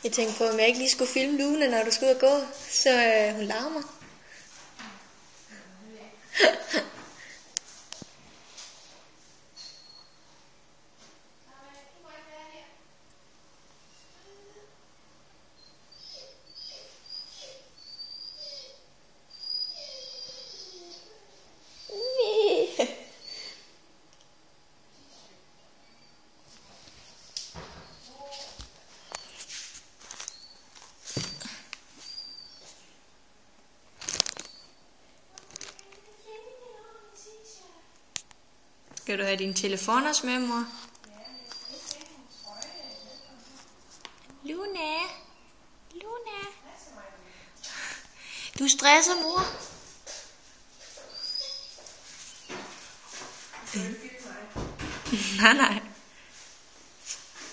Jeg tænkte på, om jeg ikke lige skulle filme Luna, når du skal ud og gå, så hun larmer. Skal du have din telefon også med, mor? Luna. Luna. Du stresser, mor. Nej.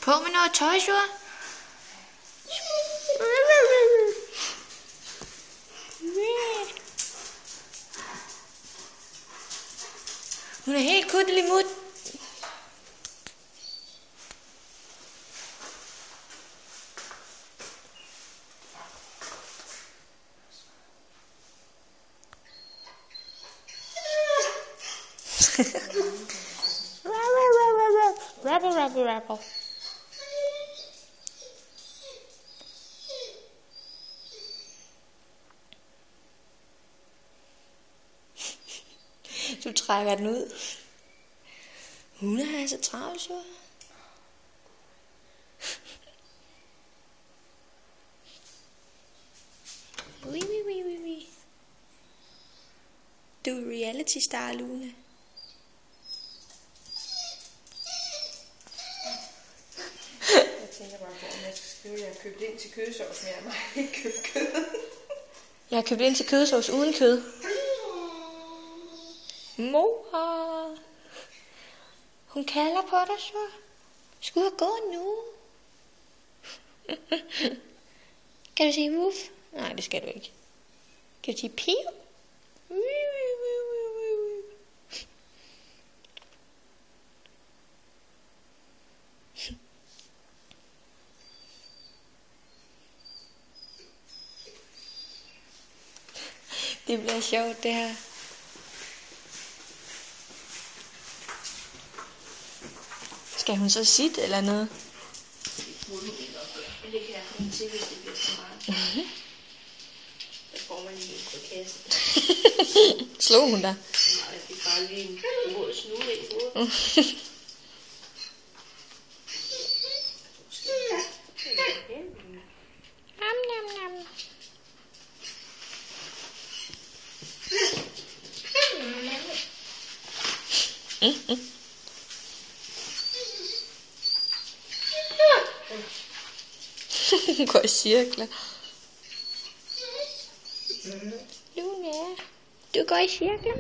På med noget tøj, så. Hun er helt kuttelig mut. Rapper. Du trækker den ud. Hun er altså travlt, så. Oui. Du er reality star, Luna. Jeg tænker bare på, om jeg skal skrive, at jeg har købt ind til kødsovs, men jeg har ikke købt kød. Jeg har købt ind til kødsovs uden kød. Mor. Hun kalder på dig, så. Skal ud og gå nu? Kan du sige wuff? Nej, det skal du ikke. Kan du sige piv? Det bliver sjovt, det her. Skal hun så sit eller noget? Det kan jeg komme til, hvis det bliver så meget. Så får man lige på kassen. Slog hun dig? Nej, jeg fik bare lige en rød snude i hovedet. Nam. Går i cirkler. Luna, du går i cirkler.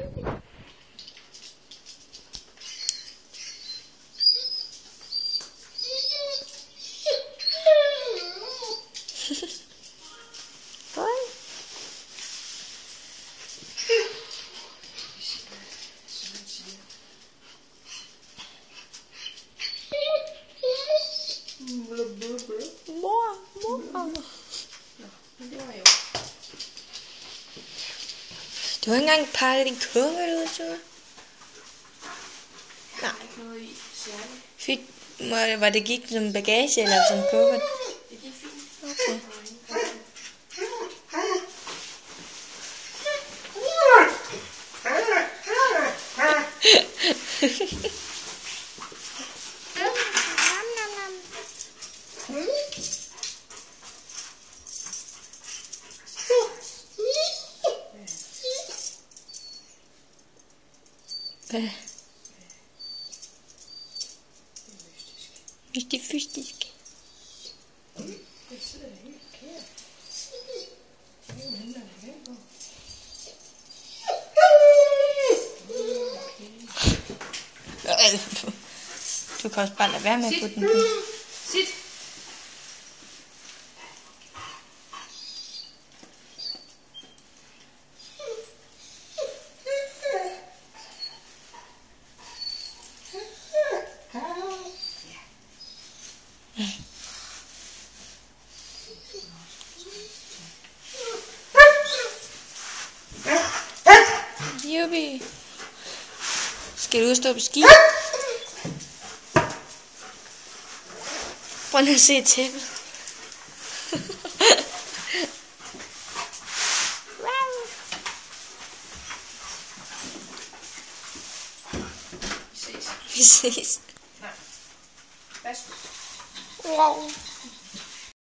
Mor. Du har ikke engang pakket din kuffert ud, så? Nej. Fint. Var det gik som bagage eller som kuffert? Det gik fint. Okay. Mystisk. Det sidder helt kært. Du kan også bare lade være med at putte den på. Sit. Skal du ud og stå på ski? Prøv lige at se tæppet. Vi ses. Vi ses. Nej. Værsgo. Wow.